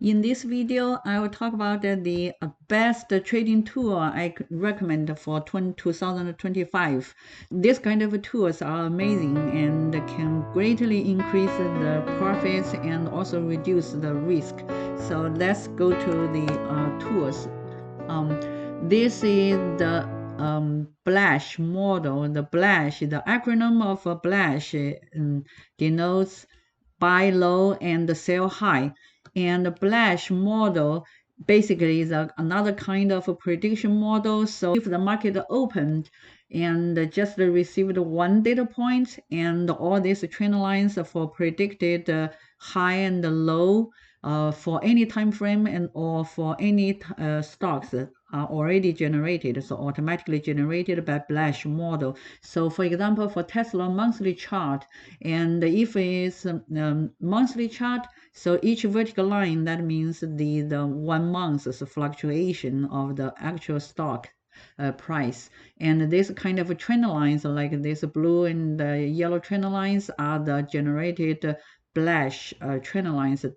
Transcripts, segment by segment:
In this video, I will talk about the best trading tool I recommend for 2025. This kind of tools are amazing and can greatly increase the profits and also reduce the risk. So let's go to the tools. This is the BLASH model. The BLASH, the acronym of BLASH denotes buy low and sell high. And the BLASH model basically is another kind of a prediction model. So if the market opened and just received one data point and all these trend lines for predicted high and low for any time frame and or for any stocks are already generated, so automatically generated by BLASH model. So for example, for Tesla monthly chart, and if it's monthly chart, so each vertical line, that means the 1 month's fluctuation of the actual stock price. And this kind of trend lines, like this blue and yellow trend lines, are the generated BLASH trend lines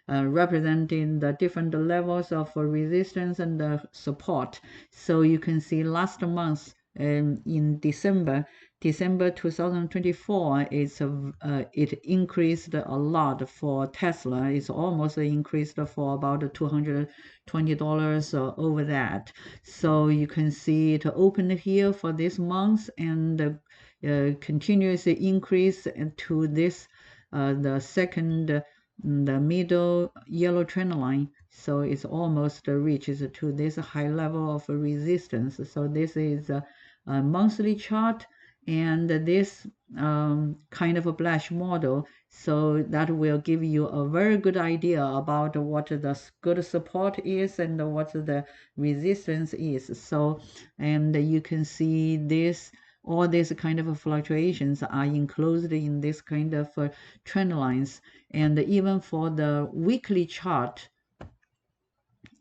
representing the different levels of resistance and support. So you can see last month in December 2024, it increased a lot for Tesla. It's almost increased for about $220 over that. So you can see it opened here for this month and continuous increase to this the second the middle yellow trend line. So it's almost reaches to this high level of resistance. So this is a monthly chart, and this kind of a BLASH model. So that will give you a very good idea about what the good support is and what the resistance is. So, and you can see this all these kind of fluctuations are enclosed in this kind of trend lines. And even for the weekly chart,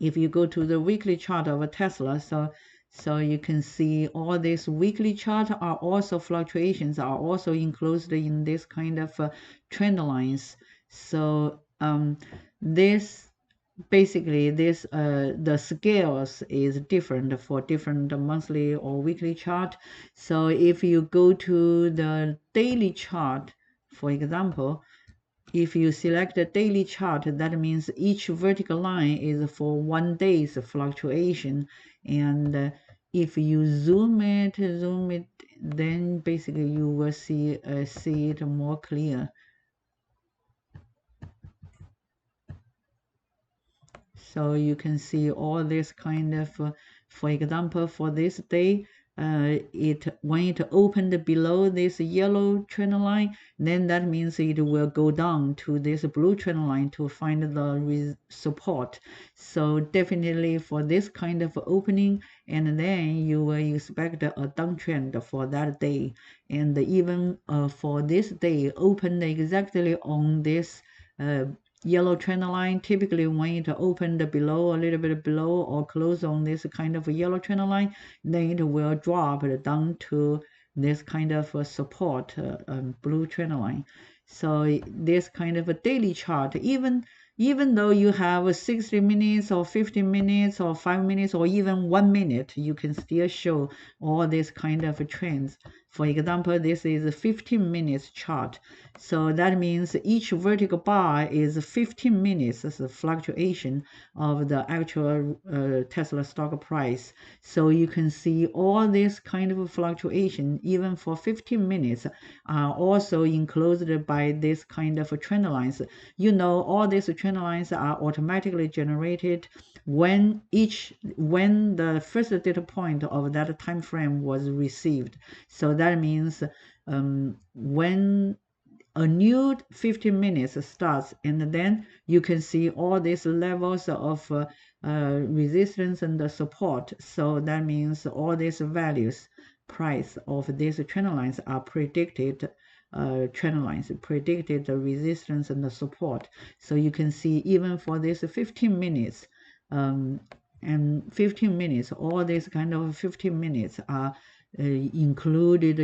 if you go to the weekly chart of a Tesla, so you can see all these weekly chart are also fluctuations are also enclosed in this kind of trend lines. So this basically this the scales is different for different monthly or weekly chart. So if you go to the daily chart, for example, if you select a daily chart, that means each vertical line is for 1 day's fluctuation. And if you zoom it, then basically you will see it more clear. So you can see all this kind of, for example, for this day, when it opened below this yellow trend line, then that means it will go down to this blue trend line to find the support. So definitely for this kind of opening, and then you will expect a downtrend for that day. And even for this day, opened exactly on this yellow trend line. Typically when it opened below, a little bit below or close on this kind of yellow trend line, then it will drop down to this kind of support blue trend line. So this kind of a daily chart, even though you have 60 minutes or 50 minutes or 5 minutes or even 1 minute, you can still show all these kind of trends. For example, this is a 15 minutes chart. So that means each vertical bar is 15 minutes as a fluctuation of the actual Tesla stock price. So you can see all this kind of fluctuation, even for 15 minutes, are also enclosed by this kind of trend lines. You know, all these trend lines are automatically generated when the first data point of that time frame was received. So that means when a new 15 minutes starts, and then you can see all these levels of resistance and the support. So that means all these values, price of these trend lines are predicted trend lines, predicted the resistance and the support. So you can see even for this 15 minutes, and 15 minutes, all these kind of 15 minutes are enclosed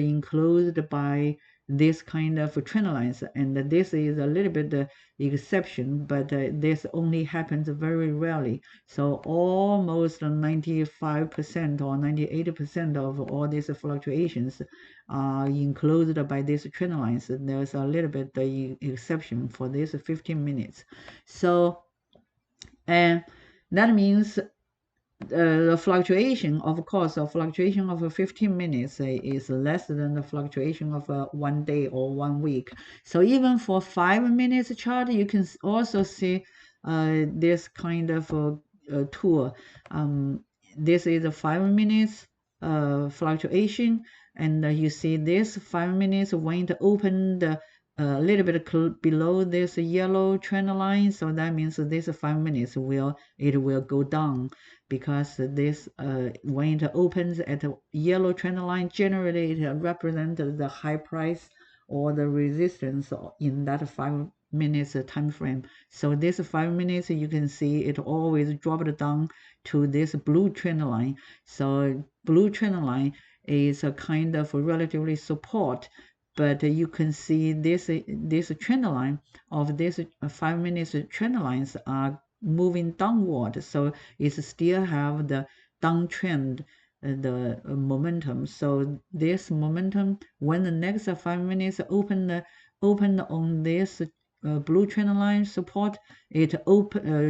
by this kind of trend lines, and this is a little bit exception, but this only happens very rarely. So almost 95% or 98% of all these fluctuations are enclosed by these trend lines. There's a little bit exception for this 15 minutes. So, and that means the fluctuation, of course, the fluctuation of 15 minutes is less than the fluctuation of 1 day or 1 week. So even for 5 minutes chart, you can also see this kind of tool. This is a 5 minutes fluctuation, and you see this 5 minutes when it opened a little bit below this yellow trend line, so that means this 5 minutes will go down, because this when it opens at a yellow trend line, generally it represents the high price or the resistance in that 5 minutes time frame. So this 5 minutes, you can see it always dropped down to this blue trend line. So blue trend line is a kind of relatively support, but you can see this trend line of this 5 minutes trend lines are moving downward, so it still have the downtrend, the momentum. So this momentum, when the next 5 minutes open on this blue trend line support, it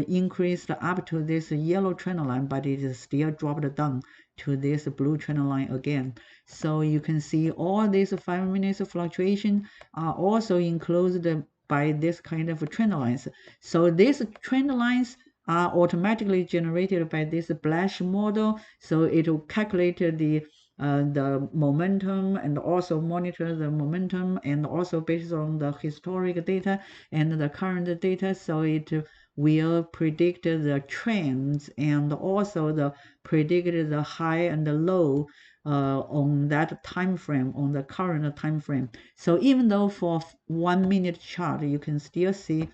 increased up to this yellow trend line, but it is still dropped down to this blue trend line again. So you can see all these 5 minutes fluctuation are also enclosed by this kind of trend lines. So these trend lines are automatically generated by this Blash model. So it will calculate the momentum and also monitor the momentum, and also based on the historic data and the current data. So it will predict the trends and also predict the high and the low on that time frame, on the current time frame. So even though for 1 minute chart, you can still see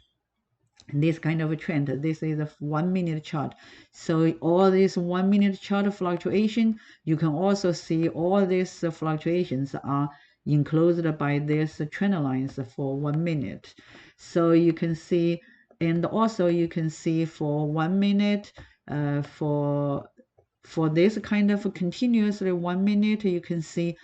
this kind of a trend. This is a 1 minute chart. So all this 1 minute chart fluctuation, you can also see all these fluctuations are enclosed by this trend lines for 1 minute. So you can see, and also you can see for 1 minute, for this kind of continuously 1 minute, you can see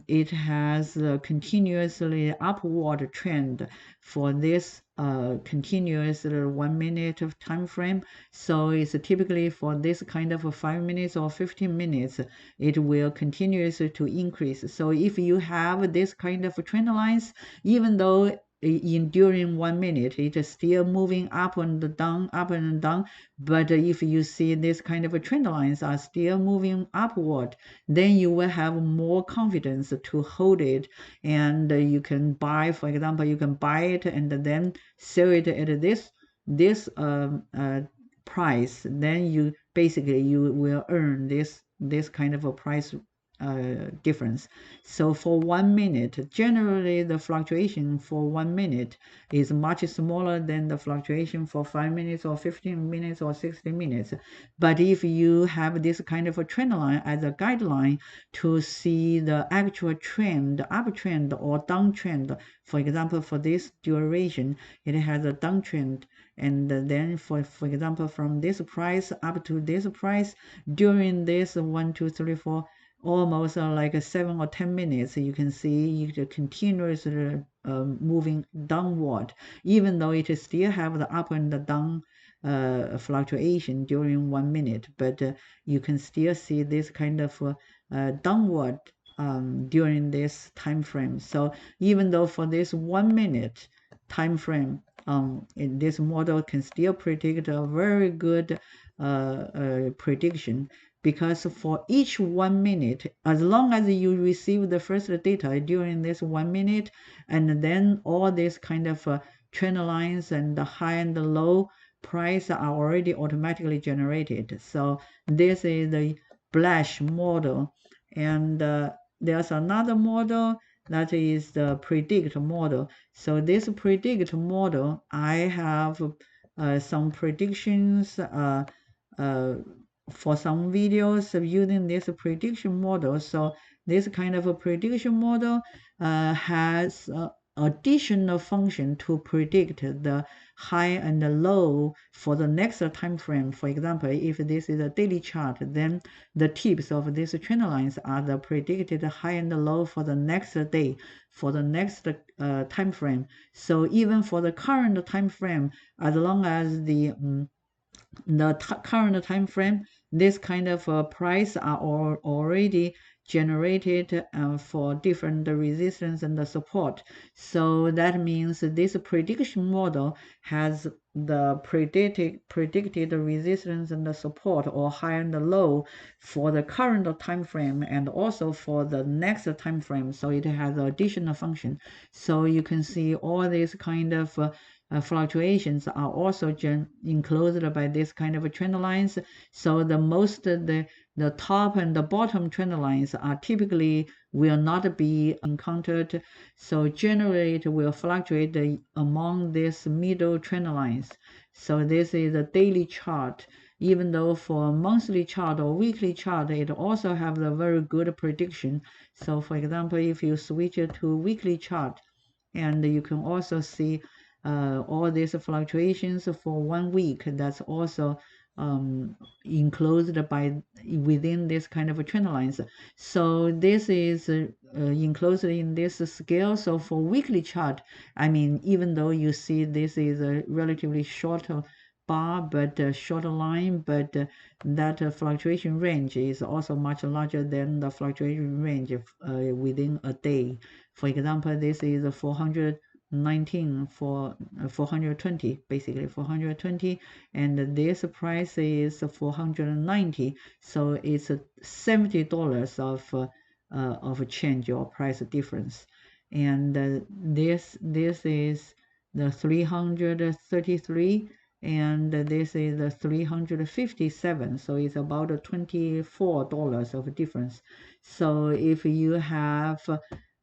it has a continuously upward trend for this continuous 1 minute of time frame. So it's typically for this kind of 5 minutes or 15 minutes, it will continuously to increase. So if you have this kind of trend lines, even though during 1 minute it is still moving up and down, but if you see this kind of trend lines are still moving upward, then you will have more confidence to hold it, and you can buy, for example, you can buy it and then sell it at this price. Then you basically you will earn this kind of a price difference. So for 1 minute, generally the fluctuation for 1 minute is much smaller than the fluctuation for 5 minutes or 15 minutes or 60 minutes. But if you have this kind of a trend line as a guideline to see the actual trend, uptrend or downtrend, for example, for this duration, it has a downtrend. And then for example, from this price up to this price, during this 1, 2, 3, 4, almost like 7 or 10 minutes, you can see it continuously moving downward, even though it still have the up and the down fluctuation during 1 minute, but you can still see this kind of downward during this time frame. So even though for this 1 minute time frame, this model can still predict a very good prediction, because for each 1 minute, as long as you receive the first data during this 1 minute, and then all these kind of trend lines and the high and the low price are already automatically generated. So this is the Blash model, and there's another model that is the predict model. So this predict model, I have some predictions for some videos using this prediction model. So this kind of a prediction model has additional function to predict the high and the low for the next time frame. For example, if this is a daily chart, then the tips of these trend lines are the predicted high and low for the next day, for the next time frame. So even for the current time frame, as long as the current time frame, this kind of price are already generated for different resistance and support. So that means this prediction model has the predicted resistance and the support or high and low for the current time frame and also for the next time frame. So it has additional function. So you can see all these kind of fluctuations are also enclosed by this kind of trend lines. So the top and the bottom trend lines are typically will not be encountered. So generally it will fluctuate among these middle trend lines. So this is a daily chart. Even though for monthly chart or weekly chart, it also have a very good prediction. So for example, if you switch it to weekly chart, and you can also see all these fluctuations for 1 week. That's also enclosed by within this kind of trend lines. So this is enclosed in this scale. So for weekly chart, I mean, even though you see this is a relatively short bar, but short line, but that fluctuation range is also much larger than the fluctuation range within a day. For example, this is 419 for 420, basically 420, and this price is 490. So it's $70 of change or price difference. And this is the 333, and this is the 357. So it's about $24 of difference. So if you have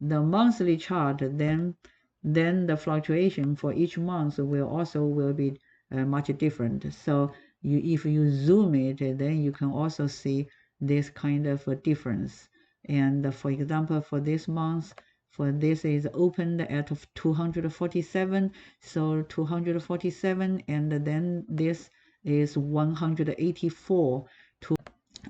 the monthly chart, then the fluctuation for each month will be much different. So if you zoom it, then you can also see this kind of a difference. And for example, for this month, for this is opened at 247, so 247, and then this is 184, to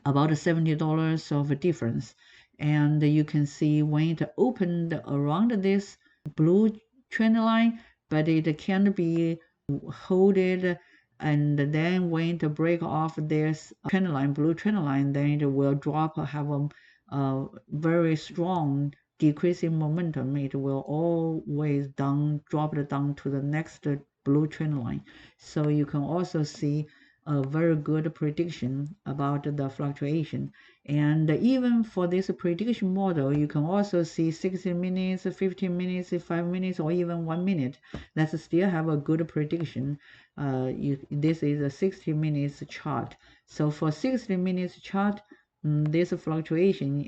about $70 of difference. And you can see when it opened around this blue trend line, but it can be holded, and then when it break off this trend line, blue trend line, then it will drop, have a very strong decreasing momentum. It will always drop it down to the next blue trend line. So you can also see a very good prediction about the fluctuation. And even for this prediction model, you can also see 60 minutes, 15 minutes, 5 minutes, or even 1 minute. That still have a good prediction. This is a 60 minutes chart. So for 60 minutes chart, this fluctuation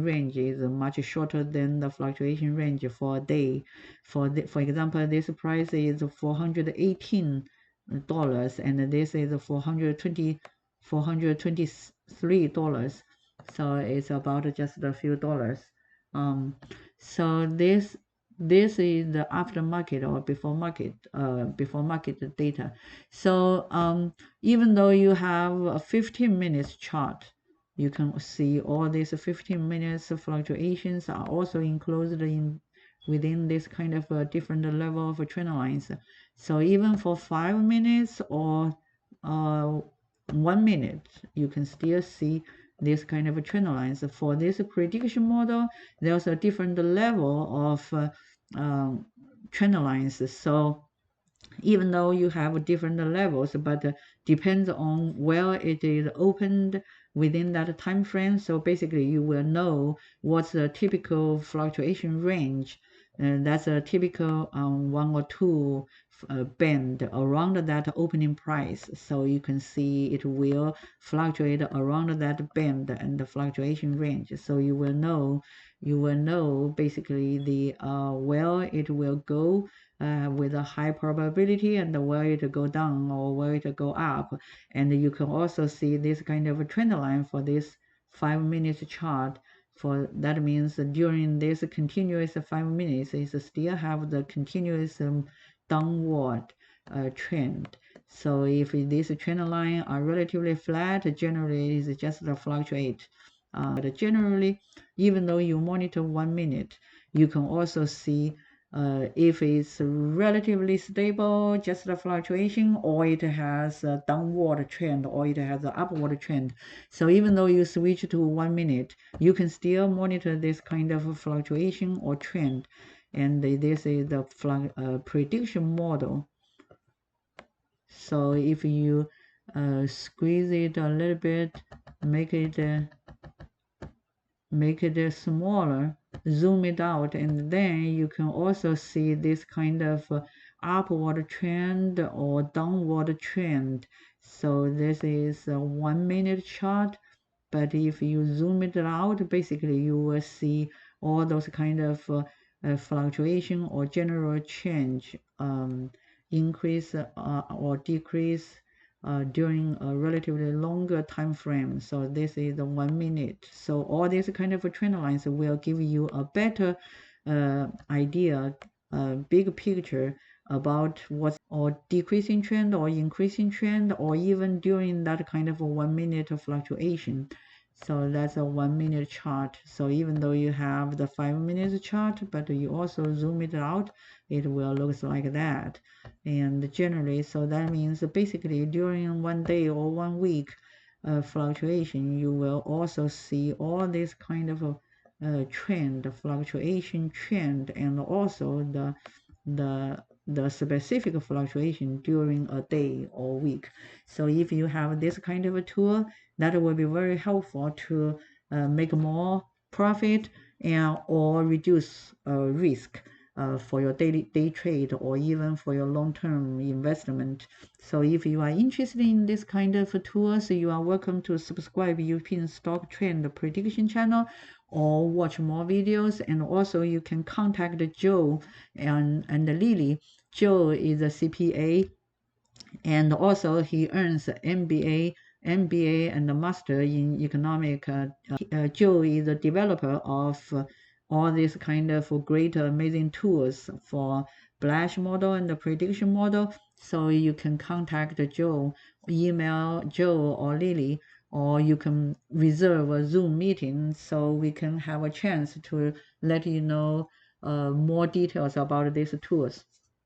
range is much shorter than the fluctuation range for a day. For example, this price is $418, and this is $423. So it's about just a few dollars. So this is the aftermarket or before market data. So even though you have a 15 minutes chart, you can see all these 15 minutes fluctuations are also enclosed within this kind of a different level of trend lines. So even for 5 minutes or 1 minute, you can still see this kind of trend lines. For this prediction model, there's a different level of trend lines. So even though you have different levels, but depends on where it is opened within that time frame. So basically you will know what's the typical fluctuation range, and that's a typical 1 or 2 band around that opening price. So you can see it will fluctuate around that band and the fluctuation range. So you will know basically the where it will go with a high probability and where it go down or where it go up. And you can also see this kind of a trend line for this 5 minute chart. For that means during this continuous 5 minutes, it still have the continuous downward trend. So if this trend line are relatively flat, generally it's just a fluctuate. But generally, even though you monitor 1 minute, you can also see if it's relatively stable, just a fluctuation, or it has a downward trend, or it has an upward trend. So even though you switch to 1 minute, you can still monitor this kind of fluctuation or trend. And this is the prediction model. So if you squeeze it a little bit, make it smaller, zoom it out, and then you can also see this kind of upward trend or downward trend. So this is a 1 minute chart, but if you zoom it out, basically you will see all those kind of fluctuation or general change, increase or decrease during a relatively longer time frame. So this is the 1 minute. So all these kind of trend lines will give you a better idea, big picture about what's or decreasing trend or increasing trend, or even during that kind of a 1 minute fluctuation. So that's a 1 minute chart. So even though you have the 5 minutes chart, but you also zoom it out, it will look like that. And generally, so that means basically during 1 day or 1 week fluctuation, you will also see all this kind of trend, fluctuation trend, and also the specific fluctuation during a day or week. So if you have this kind of a tool, that will be very helpful to make more profit and or reduce risk for your day trade or even for your long-term investment. So if you are interested in this kind of tools, you are welcome to subscribe European Stock Trend Prediction channel or watch more videos. And also you can contact Joe and Lily. Joe is a CPA, and also he earns MBA and a master in economic. Joe is a developer of all these kind of great amazing tools for Blash model and the prediction model. So you can contact Joe, email Joe or Lily, or you can reserve a Zoom meeting so we can have a chance to let you know more details about these tools.